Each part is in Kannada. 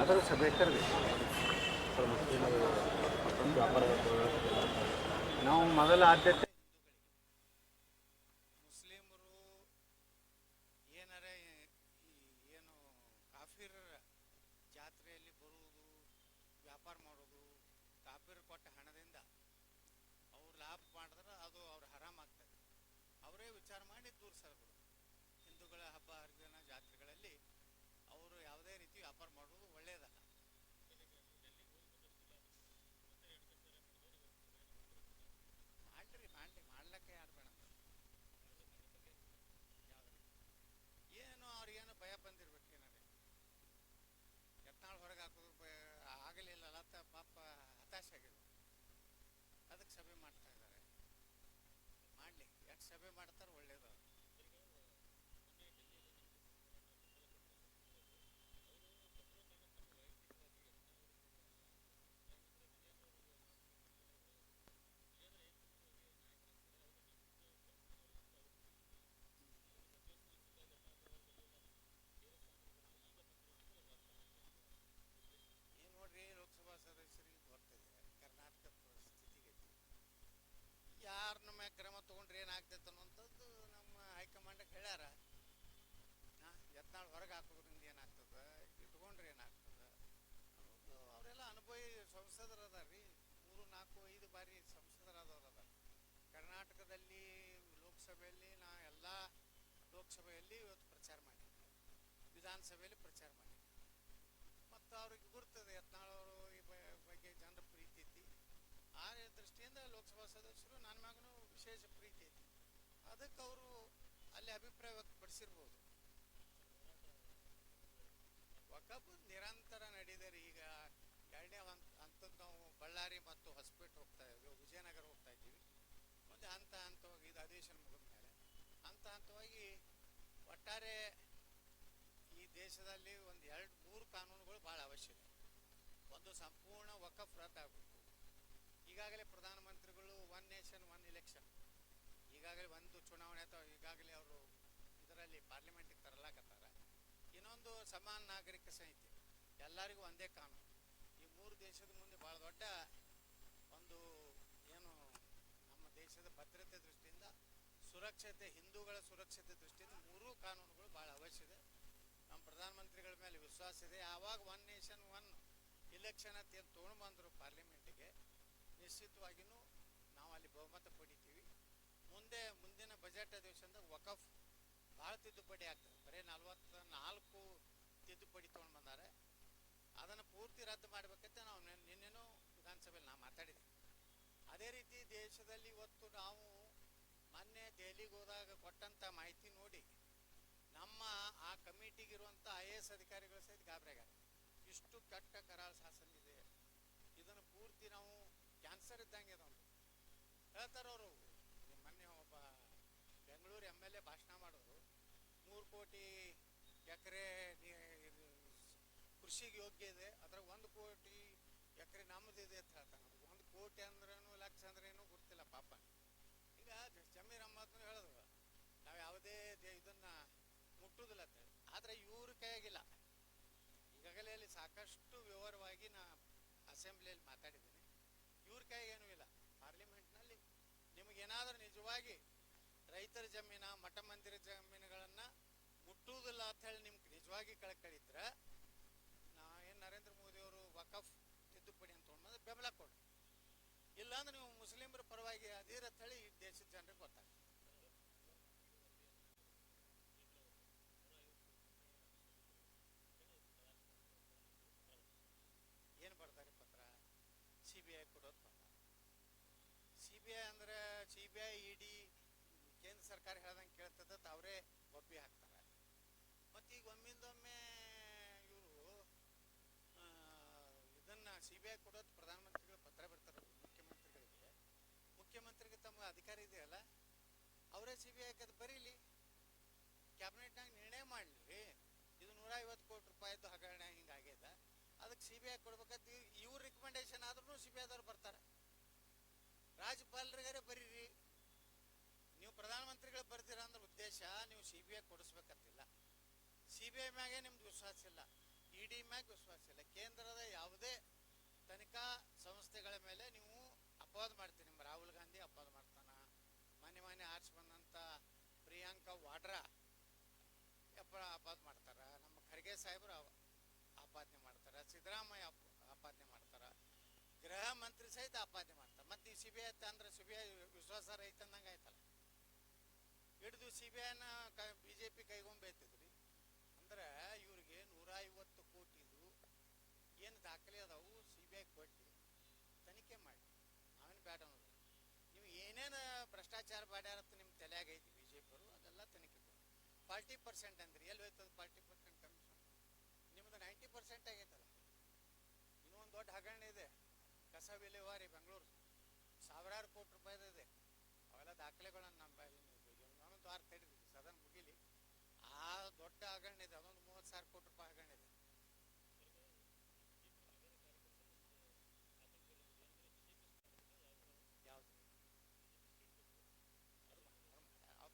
ಯಾವ್ದಾದ್ರು ಸಭೆ ಕರೆದಿ ನಾವು ಮೊದಲ ಆದ್ಯತೆ ಮುಸ್ಲಿಮರು ಏನಾರ ಏನು ಕಾಫಿರ್ ಜಾತ್ರೆಯಲ್ಲಿ ಬರುವುದು, ವ್ಯಾಪಾರ ಮಾಡೋದು, ಕಾಫಿರ್ ಕೊಟ್ಟ ಹಣದಿಂದ ಅವ್ರು ಲಾಭ ಮಾಡಿದ್ರೆ ಅದು ಅವ್ರ ಹರಾಮಾಗ್ತದೆ. ಅವರೇ ವಿಚಾರ ಮಾಡಿ ದೂರ ಸರಬೇಕು. ಹಿಂದೂಗಳ ಹಬ್ಬ ಹರಿದಿನ ಜಾತ್ರೆಗಳಲ್ಲಿ ಅವರು ಯಾವುದೇ ರೀತಿ ವ್ಯಾಪಾರ ಮಾಡೋದು ಒಳ್ಳೆಯದಲ್ಲ. ಮಾಡ್ಲಿಕ್ಕೆ ಯಾರು ಬೇಡ ಏನು ಅವ್ರಿಗೇನು ಭಯ ಬಂದಿರ್ಬೇಕು. ಏನಾರೆ ಯತ್ನಾಳ್ ಹೊರಗೆ ಹಾಕೋದು ಆಗಲಿಲ್ಲಲ್ಲ ಅಂತ ಪಾಪ ಹತಾಶೆ ಆಗಿದ್ರು. ಅದಕ್ಕೆ ಸಭೆ ಮಾಡ್ತಾ ಇದ್ದಾರೆ. ಮಾಡಲಿ, ಎಷ್ಟು ಸಭೆ ಮಾಡ್ತಾರೆ ಒಳ್ಳೇದು. ನೋಡ್ರಿ, ಲೋಕಸಭಾ ಸದಸ್ಯರಿಗೆ ಗೊತ್ತಿದೆ ಕರ್ನಾಟಕದ ಸ್ಥಿತಿಗತಿ. ಯಾರನ್ನ ಮ್ಯಾಗ ಕ್ರಮ ತೊಗೊಂಡ್ರೆ ಏನಾಗ್ತೈತೆ ಅನ್ನುವಂಥದ್ದು ನಮ್ಮ ಹೈಕಮಾಂಡಕ್ಕೆ ಹೇಳ್ಯಾರ. ಯತ್ನಾಳ್ ಹೊರಗೆ ಹಾಕೋದ್ರಿಂದ ಏನಾಗ್ತದೆ, ಇಟ್ಕೊಂಡ್ರೆ ಏನಾಗ್ತದೆ ಅನ್ನೋದು ಅವರೆಲ್ಲ ಅನುಭವಿ ಸಂಸದರು ಅದಾರ ರೀ. 3, 4, 5 ಬಾರಿ ಸಂಸದರಾದವ್ರು ಅದಾರ ಕರ್ನಾಟಕದಲ್ಲಿ. ಲೋಕಸಭೆಯಲ್ಲಿ ಎಲ್ಲ ಲೋಕಸಭೆಯಲ್ಲಿ ಇವತ್ತು ಪ್ರಚಾರ ಮಾಡಿದ್ವಿ, ವಿಧಾನಸಭೆಯಲ್ಲಿ ಪ್ರಚಾರ ಮಾಡಿದ್ವಿ. ಮತ್ತು ಅವ್ರಿಗೆ ಗುರ್ತದೆ ಯತ್ನಾಳವರು ಈ ಬಗ್ಗೆ ಜನರ ಪ್ರೀತಿ ಐತಿ. ಆ ದೃಷ್ಟಿಯಿಂದ ಲೋಕಸಭಾ ಸದಸ್ಯರು ನನ್ನ ಮ್ಯಾಗೂ ವಿಶೇಷ ಪ್ರೀತಿ ಐತಿ. ಅದಕ್ಕೆ ಅವರು ಅಲ್ಲಿ ಅಭಿಪ್ರಾಯ ವ್ಯಕ್ತಪಡಿಸಿರ್ಬೋದು. ವಕಫ್ ನಿರಂತರ ನಡೆದರೆ ಈಗ 2ನೇ ಹಂತದ್ದು ನಾವು ಬಳ್ಳಾರಿ ಮತ್ತು ಹೊಸಪೇಟೆ ಹೋಗ್ತಾ ಇದ್ದೀವಿ, ವಿಜಯನಗರ ಹೋಗ್ತಾ ಇದ್ದೀವಿ. ಮುಂದೆ ಹಂತವಾಗಿ ಇದು ಅಧಿವೇಶನ ಮುಗಿದ ಮೇಲೆ ಹಂತವಾಗಿ ಒಟ್ಟಾರೆ ಈ ದೇಶದಲ್ಲಿ ಒಂದು 2-3 ಕಾನೂನುಗಳು ಭಾಳ ಅವಶ್ಯಕ. ಒಂದು, ಸಂಪೂರ್ಣ ವಕಫ್ ರದ್ದಾಗಬೇಕು. ಈಗಾಗಲೇ ಪ್ರಧಾನಮಂತ್ರಿಗಳು 1 ನೇಷನ್ 1 ಎಲೆಕ್ಷನ್, ಈಗಾಗಲೇ ಒಂದು ಚುನಾವಣೆ ಅಥವಾ ಈಗಾಗಲೇ ಅವರು ಇದರಲ್ಲಿ ಪಾರ್ಲಿಮೆಂಟಿಗೆ ತರಲಾಕತ್ತಾರ. ಇನ್ನೊಂದು ಸಮಾನ ನಾಗರಿಕ ಸಂಹಿತೆ, ಎಲ್ಲರಿಗೂ ಒಂದೇ ಕಾನೂನು. ಈ 3 ದೇಶದ ಮುಂದೆ ಭಾಳ ದೊಡ್ಡ ಒಂದು ಏನು ನಮ್ಮ ದೇಶದ ಭದ್ರತೆ ದೃಷ್ಟಿಯಿಂದ, ಸುರಕ್ಷತೆ, ಹಿಂದೂಗಳ ಸುರಕ್ಷತೆ ದೃಷ್ಟಿಯಿಂದ 3 ಕಾನೂನುಗಳು ಭಾಳ ಅವಶ್ಯಕ. ನಮ್ಮ ಪ್ರಧಾನಮಂತ್ರಿಗಳ ಮೇಲೆ ವಿಶ್ವಾಸ ಇದೆ. ಆವಾಗ 1 ನೇಷನ್ 1 ಇಲೆಕ್ಷನ್ ಅಂತ ಏನು ತೊಗೊಂಡು ಬಂದರು ಪಾರ್ಲಿಮೆಂಟಿಗೆ, ನಿಶ್ಚಿತವಾಗಿಯೂ ನಾವು ಅಲ್ಲಿ ಬಹುಮತ ಪಡಿತೀವಿ. ಮುಂದಿನ ಬಜೆಟ್ ಅಧಿವೇಶನದಾಗ ವಕಫ್ ಭಾಳ ತಿದ್ದುಪಡಿ ಆಗ್ತದೆ. ಬರೀ 44 ತಿದ್ದುಪಡಿ ತೊಗೊಂಡು ಬಂದಾರೆ. ಅದನ್ನು ಪೂರ್ತಿ ರದ್ದು ಮಾಡಬೇಕಂತ ನಾವು ನಿನ್ನೆನೂ ವಿಧಾನಸಭೆಯಲ್ಲಿ ನಾವು ಮಾತಾಡಿದ್ದೀವಿ. ಅದೇ ರೀತಿ ದೇಶದಲ್ಲಿ ಇವತ್ತು ನಾವು ಮೊನ್ನೆ ದೆಹಲಿಗೆ ಹೋದಾಗ ಕೊಟ್ಟಂಥ ಮಾಹಿತಿ ನೋಡಿ ನಮ್ಮ ಆ ಕಮಿಟಿಗಿರುವಂಥ IAS ಅಧಿಕಾರಿಗಳು ಸಹಿತ ಗಾಬರಿಯಾಗ್ಯಾರ. ಇಷ್ಟು ಕೆಟ್ಟ ಕರಾಳ ಶಾಸನ ಇದೆ, ಇದನ್ನು ಪೂರ್ತಿ ನಾವು ಕ್ಯಾನ್ಸರ್ ಇದ್ದಂಗೆ ಇದೊಂದು ಹೇಳ್ತಾರವರು. ಮೊನ್ನೆ ಒಬ್ಬ ಬೆಂಗಳೂರು MLA ಭಾಷಣ ಮಾಡೋರು, 3 ಕೋಟಿ ಎಕರೆ ಕೃಷಿಗೆ ಯೋಗ್ಯ ಇದೆ, ಅದರ 1 ಕೋಟಿ ಎಕರೆ ನಮ್ಮದಿದೆ ಅಂತ ಹೇಳ್ತಾನೆ. 1 ಕೋಟಿ ಅಂದ್ರೇನು, ಲಕ್ಷ ಅಂದ್ರೇನು ಗೊತ್ತಿಲ್ಲ ಪಾಪ. ಈಗ ಜಮೀರ್ ಅಹ್ಮದ್ನು ಹೇಳಿದ್ರು ನಾವು ಯಾವುದೇ ಇದನ್ನು ಮುಟ್ಟುವುದಿಲ್ಲ ಅಂತ ಹೇಳಿ. ಆದರೆ ಇವ್ರ ಕೈಯಾಗಿಲ್ಲ. ಈಗಾಗಲೇ ಅಲ್ಲಿ ಸಾಕಷ್ಟು ವಿವರವಾಗಿ ನಾ ಅಸೆಂಬ್ಲಿಯಲ್ಲಿ ಮಾತಾಡಿದ್ದೀನಿ. ಇವ್ರ ಕೈಗೇನೂ ಇಲ್ಲ. ಪಾರ್ಲಿಮೆಂಟ್ನಲ್ಲಿ ನಿಮಗೇನಾದರೂ ನಿಜವಾಗಿ ರೈತರ ಜಮೀನ, ಮಠ ಮಂದಿರ ಜಮೀನುಗಳನ್ನು ಮುಟ್ಟುವುದಿಲ್ಲ ಅಂತ ಹೇಳಿ ನಿಮ್ಗೆ ನಿಜವಾಗಿ ಕಳಕಳಿದ್ರೆ ಏನು ನರೇಂದ್ರ ಮೋದಿಯವರು ವಕಫ್ ತಿದ್ದುಪಡಿ ಅಂತ ತೊಗೊಂಡ್ಬಂದ್ರೆ ಬೆಂಬಲ ಕೊಡಿ. ಇಲ್ಲಾಂದ್ರೆ ನೀವು ಮುಸ್ಲಿಮರ ಪರವಾಗಿ ಅದಿರತ್ತ ಹೇಳಿ ಈ ದೇಶದ ಜನರಿಗೆ ಗೊತ್ತಾಗ್ತದೆ. ಏನು ಬರ್ತಾರೆ ಪತ್ರ? CBI ಕೊಡೋದು ಪತ್ರ. CBI ಅಂದರೆ CBI ED ಕೇಂದ್ರ ಸರ್ಕಾರ ಹೇಳ್ದಂಗೆ ಕೇಳ್ತದ, ಅವರೇ ಒಬ್ಬಿ ಹಾಕ್ತಾರೆ. ಮತ್ತು ಈಗ ಒಮ್ಮಿಂದೊಮ್ಮೆ ಇವರು ಇದನ್ನು CBI ಕೊಡೋದು ಪ್ರಧಾನಮಂತ್ರಿಗಳು ಪತ್ರ ಬರ್ತಾರೆ ಮುಖ್ಯಮಂತ್ರಿಗಳಿಗೆ. ಮುಖ್ಯಮಂತ್ರಿಗೆ ತಮ್ಮ ಅಧಿಕಾರ ಇದೆಯಲ್ಲ, ಅವರೇ CBI ಅದು ಬರೀಲಿ, ಕ್ಯಾಬಿನೆಟ್ನಾಗ ನಿರ್ಣಯ ಮಾಡಲಿ. ಇದು 150 ಕೋಟಿ ರೂಪಾಯಿದ್ದು ಹಗರಣ ಹಿಂಗಾಗ್ಯದ, ಅದಕ್ಕೆ CBI ಕೊಡ್ಬೇಕಂತ ಇವ್ರ ರಿಕಮೆಂಡೇಶನ್ ಆದ್ರೂ CBIದವ್ರು ಬರ್ತಾರೆ. ರಾಜ್ಯಪಾಲರಿಗಾರೆ ಬರೀರಿ. ನೀವು ಪ್ರಧಾನಮಂತ್ರಿಗಳು ಬರ್ತೀರ ಅಂದ್ರೆ ಉದ್ದೇಶ ನೀವು CBI ಕೊಡಿಸ್ಬೇಕಂತಿಲ್ಲ. CBI ಮ್ಯಾಗೆ ನಿಮ್ದು ವಿಶ್ವಾಸ ಇಲ್ಲ, ED ಮ್ಯಾಗ ವಿಶ್ವಾಸ ಇಲ್ಲ, ಕೇಂದ್ರ ಅಪವಾದ ಮಾಡ್ತೀನಿ. ನಿಮ್ಮ ರಾಹುಲ್ ಗಾಂಧಿ ಅಪವಾದ ಮಾಡ್ತಾನ, ಮನೆ ಆರ್ಚ್ ಬಂದಂಥ ಪ್ರಿಯಾಂಕಾ ವಾಡ್ರಾ ಅಪವಾದ ಮಾಡ್ತಾರೆ, ನಮ್ಮ ಖರ್ಗೆ ಸಾಹೇಬರು ಆಪಾದನೆ ಮಾಡ್ತಾರೆ, ಸಿದ್ದರಾಮಯ್ಯ ಆಪಾದನೆ ಮಾಡ್ತಾರೆ, ಗೃಹ ಮಂತ್ರಿ ಸಹಿತ ಆಪಾದನೆ ಮಾಡ್ತಾರೆ. ಮತ್ತು ನೀವು ಸಿ ಬಿ ಐ ಅಂದ್ರೆ ಸಿ ಬಿ ಐ ವಿಶ್ವಾಸಾರ್ಹ ಐತಂದಂಗೆ ಆಯ್ತಲ್ಲ. ಹಿಡಿದು ಸಿ ಬಿ ಐನ ಬಿ ಜೆ ಪಿ ಕೈಗೊಂಬೇತಿದ್ರಿ ಅಂದ್ರೆ ಇವ್ರಿಗೆ 150 ಕೋಟಿದು ಏನು ದಾಖಲೆ ಅದಾವು ಸಿ ಬಿ ಐ ಕೊಟ್ಟು ತನಿಖೆ ಮಾಡಿ. ನಾವೇನು ಬೇಡ ಅನ್ನೋದು, ನೀವು ಏನೇನು ಭ್ರಷ್ಟಾಚಾರ ಮಾಡ್ಯಾರತ್ತ ನಿಮ್ಮ ತಲೆಯಾಗ ಐತಿ ಬಿ ಜೆ ಪಿಯವರು, ಅದೆಲ್ಲ ತನಿಖೆ ಕೊಡಿ. 40% ಅಂದ್ರೆ ಎಲ್ಲಿ ಹೋಯ್ತದ 40% ಕಮಿಷನ್? ನಿಮ್ಮದು 90% ಆಗೈತಲ್ಲ. ಇನ್ನೊಂದು ದೊಡ್ಡ ಹಗರಣ ಇದೆ, ಕಸ ವಿಲೇವಾರಿ ಬೆಂಗಳೂರು, ಸಾವಿರಾರು ಕೋಟಿ ರೂಪಾಯಿದಿದೆ. ಅವೆಲ್ಲ ದಾಖಲೆಗಳನ್ನು ನಮ್ಮ ಇನ್ನೊಂದು ವಾರ ತಡೀರಿ, ಸದನ ಮುಗಿಲಿ. ಆ ದೊಡ್ಡ ಹಗರಣ ಇದೆ, ಅದೊಂದು 30,000 ಕೋಟಿ ರೂಪಾಯಿ ಹಗರಣ ಇದೆ. ಯಾವುದು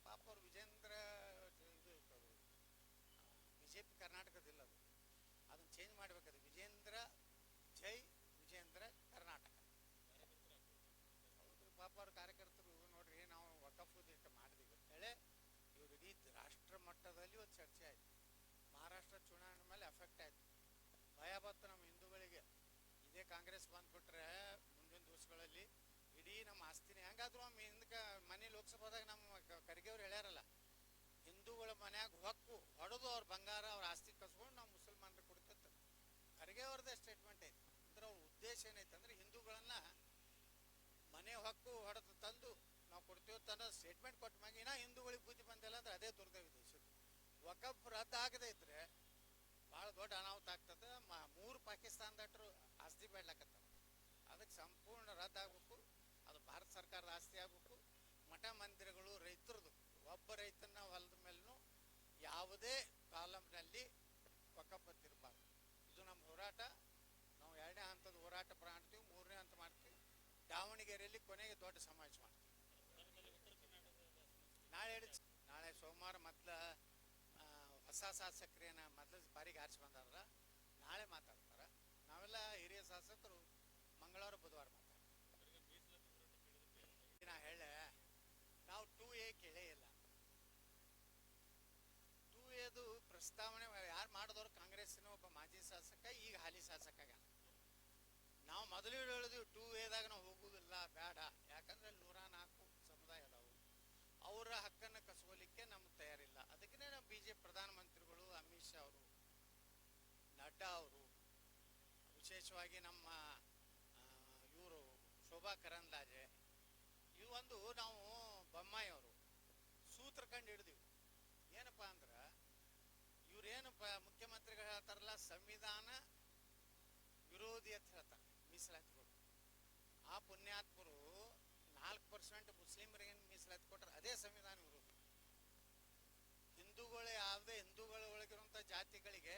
ಪಾಪ ಅವ್ರು ವಿಜೇಂದ್ರ ಇದು ಬಿ ಜೆ ಪಿ ಕರ್ನಾಟಕದಿಲ್ಲ, ಅದನ್ನು ಚೇಂಜ್ ಮಾಡಬೇಕದು. ವಿಜೇಂದ್ರ ಜೈ ವಿಜೇಂದ್ರ ಕರ್ನಾಟಕ. ಹೌದು, ಪಾಪ ಅವ್ರ ಕಾರ್ಯಕರ್ತರು ನೋಡ್ರಿ, ನಾವು ವಕಫ್ ಇಟ್ಟು ಮಾಡಿದೀವಿ ಅಂತೇಳಿ ಇವ್ರು ಇಡೀ ರಾಷ್ಟ್ರ ಮಟ್ಟದಲ್ಲಿ ಒಂದು ಚರ್ಚೆ ಆಯಿತು. ಮಹಾರಾಷ್ಟ್ರ ಚುನಾವಣೆ ಮೇಲೆ ಎಫೆಕ್ಟ್ ಆಯಿತು, ಭಯ ಬಂತು ನಮ್ಮ ಹಿಂದೂಗಳಿಗೆ. ಇದೇ ಕಾಂಗ್ರೆಸ್ ಬಂದ್ಬಿಟ್ರೆ ಮುಂದಿನ ದಿವಸಗಳಲ್ಲಿ ಇಡೀ ನಮ್ಮ ಆಸ್ತಿನೇ ಹೆಂಗಾದ್ರು ಹಿಂದಕ್ಕೆ ಮನೆ ಲೋಕಸಭಾದಾಗ ನಮ್ಮ ಖರ್ಗೆಯವ್ರು ಹೇಳ್ಯಾರಲ್ಲ, ಹಿಂದೂಗಳ ಮನ್ಯಾಗ ಹೊಕ್ಕು ಹೊಡೆದು ಅವ್ರ ಬಂಗಾರ ಅವ್ರ ಆಸ್ತಿ ಕಸ್ಕೊಂಡು ನಾವು ಮುಸಲ್ಮಾನರಿಗೆ ಕೊಡ್ತೇವೆ. ಖರ್ಗೆ ಅವ್ರದ್ದೇ ಸ್ಟೇಟ್ಮೆಂಟ್ ಐತಿ. ಅಂದ್ರೆ ಅವ್ರ ಉದ್ದೇಶ ಏನೈತೆ ಅಂದ್ರೆ ಹಿಂದೂಗಳನ್ನ ಮನೆ ಹೊಕ್ಕು ಹೊಡೆದು ತಂದು ನಾವು ಕೊಡ್ತೇವೆ ಅನ್ನೋ ಸ್ಟೇಟ್ಮೆಂಟ್ ಕೊಟ್ಟ ಮ್ಯಾಗ ಇನ್ನ ಹಿಂದೂಗಳಿಗೆ ಬುದ್ಧಿ ಬಂದಿಲ್ಲ ಅಂದ್ರೆ ಅದೇ ದುರ್ದೈವ ದೇಶದ್ದು. ವಕಫ್ ರದ್ದು ಆಗದೆ ಇದ್ರೆ ಭಾಳ ದೊಡ್ಡ ಅನಾಹುತ ಆಗ್ತದೆ. 3 ಪಾಕಿಸ್ತಾನದಟ್ಟರು ಆಸ್ತಿ ಬೇಡ್ಲಕತ್ತಾರ. ಅದಕ್ಕೆ ಸಂಪೂರ್ಣ ರದ್ದು ಆಗ್ಬೇಕು. ಅದು ಭಾರತ ಸರ್ಕಾರದ ಆಸ್ತಿ ಆಗ್ಬೇಕು. ಮಠ ಮಂದಿರಗಳು ರೈತರದು, ಒಬ್ಬ ರೈತನ ಹೊಲದ ಮೇಲೂ ಯಾವುದೇ ಕಾಲಂನಲ್ಲಿ ವಕಫ್ ಇರಬಾರ್ದು. ಇದು ನಮ್ಮ ಹೋರಾಟ. ನಾವು 2ನೇ ಹಂತದ ಹೋರಾಟ ಮಾಡ್ತೀವಿ, 3ನೇ ಹಂತ ಮಾಡ್ತೀವಿ. ದಾವಣಗೆರೆಯಲ್ಲಿ ಕೊನೆಗೆ ದೊಡ್ಡ ಸಮಾವೇಶ ಮಾಡ್ತೀವಿ. ನಾಳೆ ಸೋಮವಾರ ಮೊದಲ ಹೊಸ ಶಾಸಕರೇನ ಮೊದಲ ಬಾರಿಗೆ ಆರಿಸಿ ಬಂದಾರ, ನಾಳೆ ಮಾತಾಡ್ತಾರೆ. ನಾವೆಲ್ಲ ಹಿರಿಯ ಶಾಸಕರು ಮಂಗಳವಾರ ಬುಧವಾರ ಮಾತಾಡ್ತಾರೆ. ನಾ ಹೇಳೆ, ನಾವು 2A ಕೇಳೇ ಇಲ್ಲ. 2Aದು ಪ್ರಸ್ತಾವನೆ ಯಾರು ಮಾಡಿದವರು? ಕಾಂಗ್ರೆಸ್ಸಿನ ಒಬ್ಬ ಮಾಜಿ ಶಾಸಕ, ಈಗ ಹಾಲಿ ಶಾಸಕ. ನಾವು ಮೊದಲು ಹೇಳಿದ್ವಿ 2Aದಾಗ ನಾವು ಹೋಗುವುದಿಲ್ಲ, ಬೇಡ. ಯಾಕಂದ್ರೆ 104 ಸಮುದಾಯ ಅದಾವು, ಅವರ ಹಕ್ಕನ್ನು ಕಸ್ಕೋಲಿಕ್ಕೆ ನಮ್ಗೆ ತಯಾರಿಲ್ಲ. ಅದಕ್ಕೆ ನಾವು BJP ಪ್ರಧಾನಮಂತ್ರಿಗಳು ಅಮಿತ್ ಶಾ ಅವರು, ನಡ್ಡಾ ಅವರು, ವಿಶೇಷವಾಗಿ ನಮ್ಮ ಇವರು ಶೋಭಾ ಕರಂದ್ಲಾಜೆ, ಇವೊಂದು ನಾವು ಬೊಮ್ಮಾಯಿ ಅವರು ಸೂತ್ರ ಕಂಡು ಹಿಡಿದಿವಿ. ಏನಪ್ಪ ಅಂದ್ರೆ ಇವ್ರೇನು ಮುಖ್ಯಮಂತ್ರಿಗಳು ಹೇಳ್ತಾರಲ್ಲ, ಸಂವಿಧಾನ ವಿರೋಧಿ ಅಂತ ಹೇಳ್ತಾರೆ ಮೀಸಲಾತಿಗಳು. ಆ ಪುಣ್ಯಾತ್ಮರು 4% ಮುಸ್ಲಿಮರಿಗೆ ಮೀಸಲಾತಿ ಕೊಟ್ಟರೆ ಅದೇ ಸಂವಿಧಾನ ವಿರೋಧಿ. ಹಿಂದೂಗಳು ಯಾವುದೇ ಹಿಂದೂಗಳ ಒಳಗಿರುವಂಥ ಜಾತಿಗಳಿಗೆ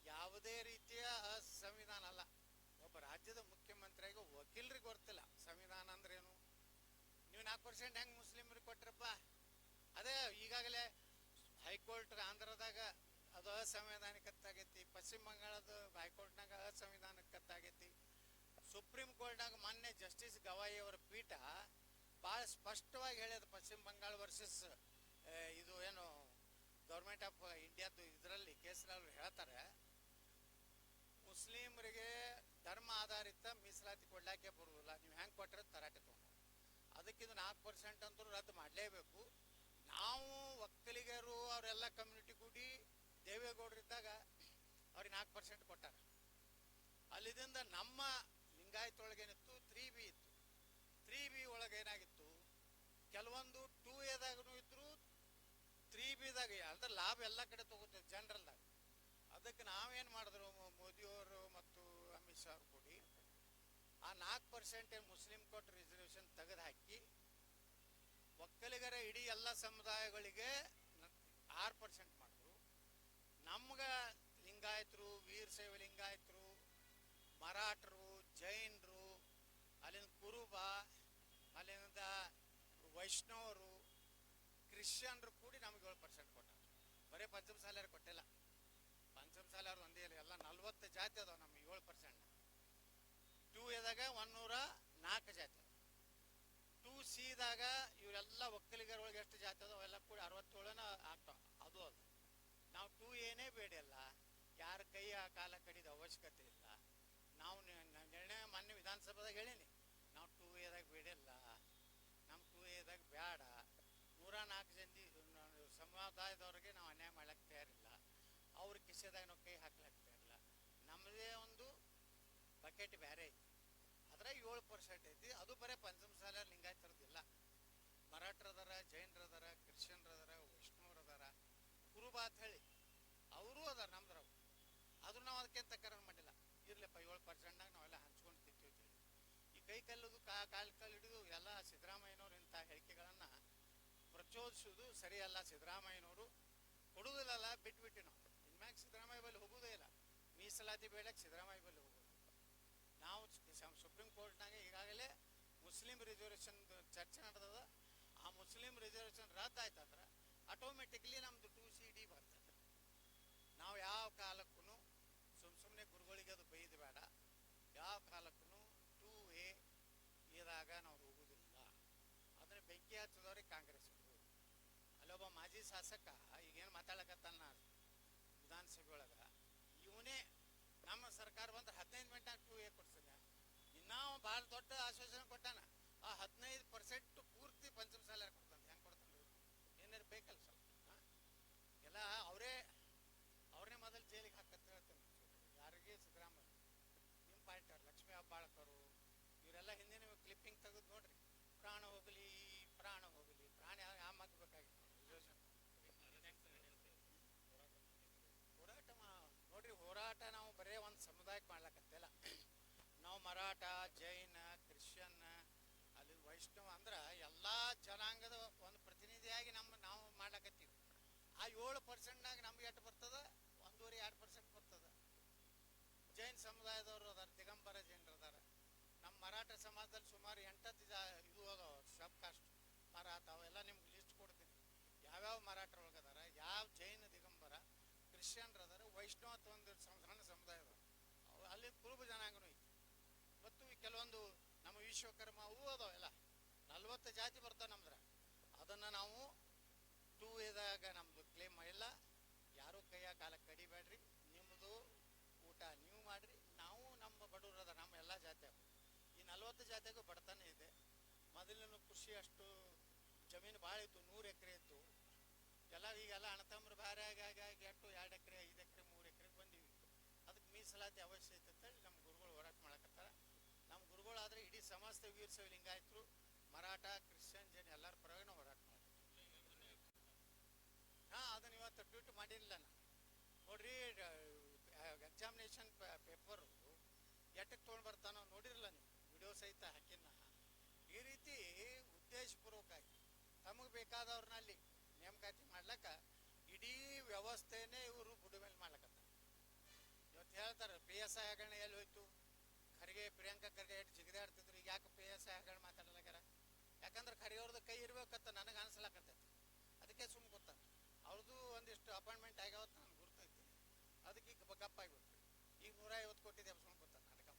ಯಾವುದೇ ರೀತಿಯ ಸಂವಿಧಾನ ಅಲ್ಲ. ಒಬ್ಬ ರಾಜ್ಯದ ಮುಖ್ಯಮಂತ್ರಿಯಾಗಿ ವಕೀಲರಿಗೆ ಗೊತ್ತಿಲ್ಲ ಸಂವಿಧಾನ ಅಂದ್ರೇನು. ನೀವು 4% ಹೆಂಗೆ ಮುಸ್ಲಿಮರಿಗೆ ಕೊಟ್ರಪ್ಪ? ಅದೇ ಈಗಾಗಲೇ ಹೈಕೋರ್ಟ್ ಆಂಧ್ರದಾಗ ಅದು ಅಸಂವಿಧಾನಿಕತ್ತಾಗೈತಿ, ಪಶ್ಚಿಮ ಬಂಗಾಳದ ಹೈಕೋರ್ಟ್ನಾಗ ಅಸಂವಿಧಾನಿಕತ್ತಾಗೈತಿ, ಸುಪ್ರೀಂ ಕೋರ್ಟ್ನಾಗ ಮೊನ್ನೆ ಜಸ್ಟಿಸ್ ಗವಾಯಿ ಅವರ ಪೀಠ ಭಾಳ ಸ್ಪಷ್ಟವಾಗಿ ಹೇಳ್ಯದ. ಪಶ್ಚಿಮ ಬಂಗಾಳ ವರ್ಸಸ್ ಇದು ಏನು ಗೌರ್ಮೆಂಟ್ ಆಫ್ ಇಂಡಿಯಾದ್ದು ಇದರಲ್ಲಿ ಕೇಸಲ್ಲಿ ಹೇಳ್ತಾರೆ, ಮುಸ್ಲಿಮರಿಗೆ ಧರ್ಮ ಆಧಾರಿತ ಮೀಸಲಾತಿ ಕೊಡ್ಲಾಕೆ ಬರುವುದಿಲ್ಲ, ನೀವು ಹೆಂಗೆ ಕೊಟ್ಟರೆ ತರಾಟೆ ತೊಗೊಂಡು. ಅದಕ್ಕಿದು 4% ಅಂತೂ ರದ್ದು ಮಾಡಲೇಬೇಕು. ನಾವು ಒಕ್ಕಲಿಗರು ಅವರೆಲ್ಲ ಕಮ್ಯುನಿಟಿ ಕೂಡಿ ದೇವೇಗೌಡರಿದ್ದಾಗ ಅವ್ರಿಗೆ 4% ಕೊಟ್ಟಾರ. ಅಲ್ಲಿದಿಂದ ನಮ್ಮ ಲಿಂಗಾಯತ್ ಒಳಗೇನಿತ್ತು 3B ಇತ್ತು. 3B ಒಳಗೆ ಏನಾಗಿತ್ತು, ಕೆಲವೊಂದು 2Aದಾಗೂ ಇದ್ರು, 3Bದಾಗ ಅದ್ರ ಲಾಭ ಎಲ್ಲ ಕಡೆ ತಗೋತೀವಿ ಜನರಲ್ದಾಗ. ಅದಕ್ಕೆ ನಾವೇನು ಮಾಡಿದ್ರು, ಮೋದಿಯವರು ಮತ್ತು ಅಮಿತ್ ಶಾ ಅವರು ಕೂಡಿ ಆ 4% ಮುಸ್ಲಿಂ ಕೋರ್ಟ್ ರಿಸರ್ವೇಷನ್ ತೆಗೆದು ಹಾಕಿ ಒಕ್ಕಲಿಗರ ಇಡೀ ಎಲ್ಲ ಸಮುದಾಯಗಳಿಗೆ 6% ಮಾಡಿದ್ರು. ನಮ್ಗೆ ಲಿಂಗಾಯತರು, ವೀರಶೈವ ಲಿಂಗಾಯತರು, ಮರಾಠರು, ಜೈನರು, ಅಲ್ಲಿಂದ ಕುರುಬ, ಅಲ್ಲಿಂದ ವೈಷ್ಣವರು, ಕ್ರಿಶ್ಚಿಯನ್ರು ಕೂಡಿ ನಮಗೆ 7% ಕೊಟ್ಟಾರೆ. ಬರೀ ಪಂಚಮಸಾಲಿಯರು ಕೊಟ್ಟಿಲ್ಲ, ಪಂಚಮಸಾಲಿಯವ್ರು ಒಂದೇ ಇಲ್ಲ, ಎಲ್ಲ 40 ಜಾತಿ ಅದಾವೆ. ನಮಗೆ 7%. 2Aದಾಗ 104 ಜಾತಿ. ಬಿಸಿದಾಗ ಇವರೆಲ್ಲ ಒಕ್ಕಲಿಗರೊಳಗೆ ಎಷ್ಟು ಜಾತಿ ಅದಾವ ಅವೆಲ್ಲ ಕೂಡಿ 67ನ ಆಗ್ತಾವ. ಅದು ಅದು ನಾವು 2A ಬೇಡಲ್ಲ, ಯಾರ ಕೈ ಆ ಕಾಲ ಕಡಿದ ಅವಶ್ಯಕತೆ ಇಲ್ಲ. ನಾವು ನಿರ್ಣಯ ಮಾನ್ಯ ವಿಧಾನಸಭಾದಾಗ ಹೇಳೀನಿ, ನಾವು 2Aದಾಗ ಬೇಡಲ್ಲ, ನಮ್ಮ 2Aದಾಗ ಬೇಡ. 104 ಜನ ಸಮುದಾಯದವ್ರಿಗೆ ನಾವು ಅನ್ಯಾಯ ಮಾಡ್ಲಿಕ್ಕೆ ತಯಾರಿಲ್ಲ, ಅವ್ರ ಕಿಸೆದಾಗ ನಾವು ಕೈ ಹಾಕ್ಲಿಕ್ಕೆ ತಯಾರಿಲ್ಲ. ನಮ್ಮದೇ ಒಂದು ಬಕೆಟ್ ಬೇರೆ ಐತಿ, ಅದ್ರಾಗ 7% ಐತಿ. ಅದು ಬರೀ ಪಂಚಮಸಾಲ ಲಿಂಗಾಯತರದಿಲ್ಲ, ಮರಾಠರದಾರ, ಜೈನರದಾರ, ಕ್ರಿಶ್ಚಿಯನ್ರದಾರ, ವೈಷ್ಣವರದಾರ, ಕುರುಬ ಅಂತ ಹೇಳಿ ಅವರು ಅದಾರ ನಮ್ದ್ರಾಗ. ಆದ್ರೂ ನಾವು ಅದಕ್ಕೇನು ತಕರಾರು ಮಾಡಿಲ್ಲ. ಇರ್ಲಪ್ಪ 7%ನಾಗ ನಾವೆಲ್ಲ ಹಂಚ್ಕೊಂಡು ತಿಂತೀವಿ. ಈ ಕೈ ಕಲ್ಲದು ಕಾಲು ಹಿಡಿದು ಎಲ್ಲ ಸಿದ್ದರಾಮಯ್ಯನವ್ರು ಇಂಥ ಹೇಳಿಕೆಗಳನ್ನು ಪ್ರಚೋದಿಸೋದು ಸರಿಯಲ್ಲ. ಸಿದ್ದರಾಮಯ್ಯನವರು ಕೊಡುವುದಿಲ್ಲಲ್ಲ, ಬಿಟ್ಬಿಟ್ಟು ನಾವು ಇನ್ಮ್ಯಾಗ ಸಿದ್ದರಾಮಯ್ಯ ಬಳಿ ಹೋಗೋದೇ ಇಲ್ಲ. ಮೀಸಲಾತಿ ಬೇಡಕ್ಕೆ ಸಿದ್ದರಾಮಯ್ಯ ಬಳಿ ಹೋಗೋದು. ನಾವು ಸುಪ್ರೀಂ ಕೋರ್ಟ್ನಾಗ ಈಗಾಗಲೇ ಮುಸ್ಲಿಂ ರಿಸರ್ವೇಷನ್ ಚರ್ಚೆ ನಡೆದದ. ಆ ಮುಸ್ಲಿಂ ರಿಸರ್ವೇಷನ್ ರದ್ದು ಆಯ್ತಂದ್ರೆ ಆಟೋಮೆಟಿಕ್ಲಿ ನಮ್ದು 2CD ಬರ್ತದೆ. ನಾವು ಯಾವ ಕಾಲಕ್ಕೂ ಸುಮ್ಮನೆ ಗುರುಗಳಿಗೆ ಅದು ಬೈದು ಬೇಡ. ಯಾವ ಕಾಲಕ್ಕೂ 2A ಇದಾಗ ನಾವು ಹೋಗುವುದಿಲ್ಲ. ಅದನ್ನ ಬೆಂಕಿ ಹಚ್ಚದವ್ರಿಗೆ ಕಾಂಗ್ರೆಸ್ ಅಲ್ಲೊಬ್ಬ ಮಾಜಿ ಶಾಸಕ ಈಗೇನು ಮಾತಾಡಕತ್ತಾನ ವಿಧಾನಸಭೆ ಒಳಗೆ, ಇವನೇ ನಮ್ಮ ಸರ್ಕಾರ ಬಂದ್ರೆ 15 ಮಿನಿಟ್ನಾಗ 2A ಕೊಡ್ತಾನೆ. ನಾವು ಭಾಳ ದೊಡ್ಡ ಆಶ್ವಾಸನೆ ಕೊಟ್ಟಾನ. ಆ 15% ಪೂರ್ತಿ ಪಂಚಮಸಾಲ ಕೊಡ್ತಾನೆ. ಹೆಂಗೆ ಕೊಡ್ತಾನೆ? ಏನಾರು ಬೇಕಲ್ಲ ಸ್ವಲ್ಪ. ಎಲ್ಲ ಅವ್ರನ್ನೇ ಮೊದಲು ಜೈಲಿಗೆ ಹಾಕಂತ ಹೇಳ್ತೇನೆ. ಯಾರಿಗೆ? ಸಿದ್ದರಾಮಯ್ಯ, ನಿಮ್ಮ ಪಾರ್ಟಿಯವ್ರು, ಲಕ್ಷ್ಮೀ ಹೆಬ್ಬಾಳ್ಕರು, ಇವರೆಲ್ಲ ಹಿಂದಿನ ಕ್ಲಿಪ್ಪಿಂಗ್ ತೆಗೆದು ನೋಡ್ರಿ. ಪ್ರಾಣ ಹೋಗಲಿ, ಪ್ರಾಣ ಹೋಗಲಿ, ಪ್ರಾಣ ಯಾವ ಬೇಕಾಗಿತ್ತು ಹೋರಾಟ ನೋಡ್ರಿ. ಹೋರಾಟ ನಾವು ಬರೇ ಒಂದು ಸಮುದಾಯಕ್ಕೆ ಮಾಡ್ಲಕತ್ತಿಲ್ಲ. ನಾವು ಮರಾಠ, ಜೈನ, ಕ್ರಿಶ್ಚಿಯನ್, ಅಲ್ಲಿ ವೈಷ್ಣವ ಅಂದ್ರೆ ಎಲ್ಲ ಜನಾಂಗದ ಒಂದು ಪ್ರತಿನಿಧಿಯಾಗಿ ನಾವು ಮಾಡ್ಲಕತ್ತೀವಿ. ಆ 7%ನಾಗ ನಮ್ಗೆ ಎಷ್ಟು ಬರ್ತದ? 1.5-2% ಬರ್ತದ. ಜೈನ್ ಸಮುದಾಯದವರು ಅದಾರ, ದಿಗಂಬರ ಜೈನರು ಅದಾರ. ನಮ್ಮ ಮರಾಠ ಸಮಾಜದಲ್ಲಿ ಸುಮಾರು 8 ಇದು ಅದಾವ, ಸಬ್ ಕಾಸ್ಟ್ ಮರಾಠ. ಅವೆಲ್ಲ ನಿಮ್ಗೆ ಲಿಸ್ಟ್ ಕೊಡ್ತೀನಿ, ಯಾವ್ಯಾವ ಮರಾಠರೊಳಗೆ ಅದಾರ, ಯಾವ ಜೈನ ದಿಗಂಬರ, ಕ್ರಿಶ್ಚಿಯನ್ರು ಅದಾರ, ವೈಷ್ಣವ ಒಂದು ಸಣ್ಣ ಸಮುದಾಯ ಅದಾವ. ಅಲ್ಲಿ ಕುರುಬ ಜನಾಂಗನೂ ಐತಿ. ಮತ್ತು ಕೆಲವೊಂದು ನಮ್ಮ ವಿಶ್ವಕರ್ಮ ಅವು ಅದಾವೆಲ್ಲ 40 ಜಾತಿ ಬರ್ತಾವೆ ನಮ್ದ್ರ. ಅದನ್ನು ನಾವು 2Aದಾಗ ನಮ್ಮದು ಕ್ಲೇಮ್ ಮಾಡಿಲ್ಲ. ಯಾರೂ ಕೈಯ ಕಾಲಕ್ಕೆ ಕಡಿಬೇಡ್ರಿ, ನಿಮ್ಮದು ಊಟ ನೀವು ಮಾಡಿರಿ. ನಾವು ನಮ್ಮ ಬಡವರು ಅದ, ನಮ್ಮ ಎಲ್ಲ ಜಾತಿ ಈ 40 ಜಾತಿಗೂ ಬಡತನ ಇದೆ. ಮೊದಲಿನ ಕೃಷಿ ಅಷ್ಟು ಜಮೀನು ಭಾಳ ಇತ್ತು, 100 ಎಕರೆ ಇತ್ತು. ಈಗೆಲ್ಲ ಅಣ್ಣತಮ್ಮರು ಬೇರೆ ಆಗಿ ಅಟ್ಟು 2 ಎಕರೆ, 5 ಎಕರೆ, 3 ಎಕರೆಗೆ ಬಂದೀವಿ. ಅದಕ್ಕೆ ಮೀಸಲಾತಿ ಅವಶ್ಯಕತೆ ಅಂತೇಳಿ ನಮ್ಮ ಗುರುಗಳು ಹೋರಾಟ ಮಾಡಕತ್ತಾರ. ನಮ್ಮ ಗುರುಗಳಾದರೆ ಇಡೀ ಸಮಸ್ತ ವೀರಶೈವ ಲಿಂಗಾಯತರು, ಮರಾಠ, ಕ್ರಿಶ್ಚಿಯನ್, ಜೈನ್ ಎಲ್ಲರ ಪರವಾಗಿ ನಾವು ಹೋರಾಟ ಮಾಡ್ತೀವಿ. ಅದನ್ನ ಇವತ್ತು ಟ್ವೀಟ್ ಮಾಡಿರಲಿಲ್ಲ ನಾನು. ನೋಡ್ರಿ, ಎಕ್ಸಾಮಿನೇಷನ್ ಪೇಪರು ಎಟ್ಟಕ್ಕೆ ತೊಗೊಂಡು ಬರ್ತಾನೋ ನೋಡಿರಲ್ಲ ನೀವು, ವಿಡಿಯೋ ಸಹಿತ ಹಾಕಿನ. ಈ ರೀತಿ ಉದ್ದೇಶಪೂರ್ವಕವಾಗಿ ತಮಗೆ ಬೇಕಾದವ್ರನ್ನಲ್ಲಿ ನೇಮಕಾತಿ ಮಾಡ್ಲಕ್ಕ ಇಡೀ ವ್ಯವಸ್ಥೆನೇ ಇವರು ಬುಡ ಮೇಲೆ ಮಾಡ್ಲಕತ್ತ. ಇವತ್ತು ಹೇಳ್ತಾರೆ PSI ಹಗರಣ ಎಲ್ಲಿ ಹೋಯ್ತು? ಪ್ರಿಯಾಂಕಾ ಖರ್ಗೆ ಎಷ್ಟು ಜಿಗಿದಾಡ್ತಿದ್ರು. ಈಗ ಯಾಕೆ PSI ಹಗರಣ ಮಾತಾಡಲಾಗ್ಯಾರ? ಯಾಕಂದ್ರೆ ಖರ್ಗೆ ಅವ್ರದ್ದು ಕೈ ಇರ್ಬೇಕತ್ತ ನನಗೆ ಅನ್ಸ್ಲಾಕತ್ತೈತಿ. ಅದಕ್ಕೆ ಸುಮ್ಮ ಗೊತ್ತ. ಅವ್ರದ್ದು ಒಂದಿಷ್ಟು ಅಪಾಯಿಂಟ್ಮೆಂಟ್ ಆಗ್ಯಾವತ್ತು ನಾನು ಗುರ್ತೈತೀನಿ. ಅದಕ್ಕೆ ಈಗ ಗಪ್ಪಾಗಿಬಿಟ್ರಿ. ಈಗ 150 ಕೋಟಿ ಎಬ್ಸ್ಕೊಂಡು ಗೊತ್ತ ನನಗೆ.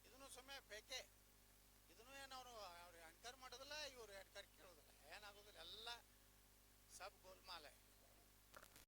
ಇದನ್ನು ಸುಮ್ಮನೆ ಬೇಕೇ.